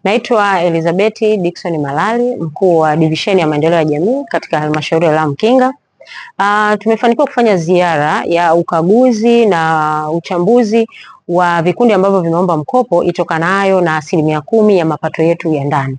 Naitwa Elizabeth Dickson Malali, mkuu wa divisheni ya maendeleo ya jamii katika halmashauri ya wilaya Mkinga. Tumefanikiwa kufanya ziara ya ukaguzi na uchambuzi wa vikundi ambavyo vimeomba mkopo itokanayo na 10% ya mapato yetu ya ndani.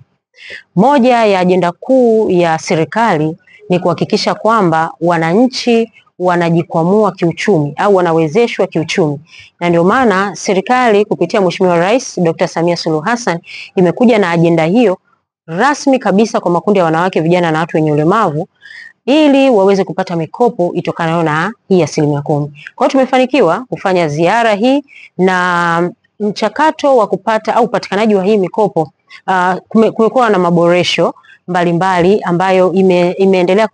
Moja ya ajenda kuu ya serikali ni kuhakikisha kwamba wananchi wanajikwamua kiuchumi au wanawezeshwa kiuchumi, na ndio maana serikali kupitia Mheshimiwa Rais Dr. Samia Suluhu Hassan imekuja na ajenda hiyo rasmi kabisa kwa makundi ya wanawake, vijana na watu wenye ulemavu ili waweze kupata mikopo itokanayo na hii 10%. Kwa hiyo tumefanikiwa kufanya ziara hii na mchakato wa kupata au upatikanaji wa hii mikopo kumekuwa na maboresho mbalimbali ambayo imeendelea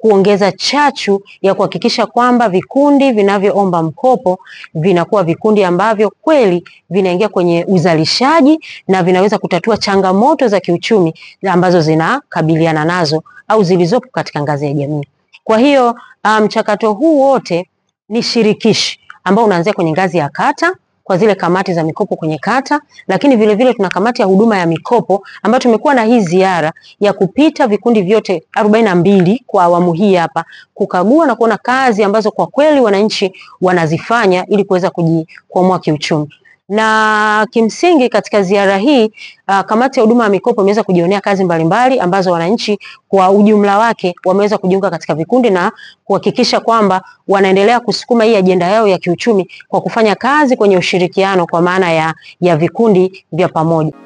kuongeza chachu ya kuhakikisha kwamba vikundi vinavyoomba mkopo vinakuwa vikundi ambavyo kweli vinaingia kwenye uzalishaji na vinaweza kutatua changamoto za kiuchumi ambazo zinakabiliana nazo au zilizopo katika ngazi ya jamii. Kwa hiyo mchakato huu wote ni shirikishi ambao unaanzia kwenye ngazi ya kata kwa zile kamati za mikopo kwenye kata, lakini vile vile tuna kamati ya huduma ya mikopo ambayo tumekuwa na hii ziara ya kupita vikundi vyote 42 kwa awamu hii hapa, kukagua na kuona kazi ambazo kwa kweli wananchi wanazifanya ili kuweza kujikwamua kiuchumi. Na kimsingi katika ziara hii kamati ya huduma ya mikopo imeweza kujionea kazi mbalimbali ambazo wananchi kwa ujumla wake wameweza kujiunga katika vikundi na kuhakikisha kwamba wanaendelea kusukuma hii ajenda yao ya kiuchumi kwa kufanya kazi kwenye ushirikiano kwa maana ya vikundi vya pamoja.